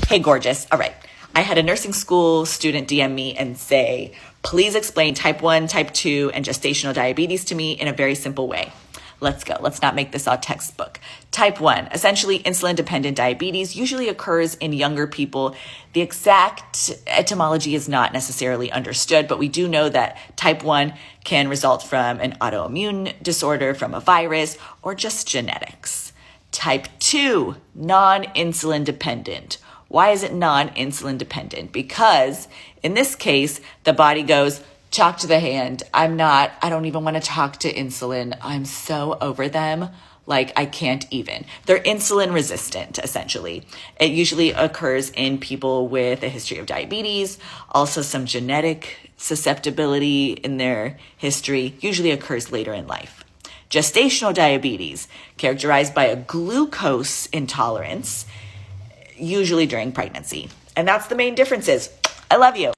Hey, gorgeous. All right. I had a nursing school student DM me and say, please explain type 1, type 2, and gestational diabetes to me in a very simple way. Let's go. Let's not make this all textbook. Type 1, essentially insulin-dependent diabetes, usually occurs in younger people. The exact etymology is not necessarily understood, but we do know that type 1 can result from an autoimmune disorder, from a virus, or just genetics. Type 2, non-insulin dependent. Why is it non-insulin dependent? Because in this case, the body goes, chalk to the hand. I don't even want to talk to insulin. I'm so over them. Like, I can't even. They're insulin resistant, essentially. It usually occurs in people with a history of diabetes, also some genetic susceptibility in their history, usually occurs later in life. Gestational diabetes, characterized by a glucose intolerance, usually during pregnancy. And that's the main differences. I love you.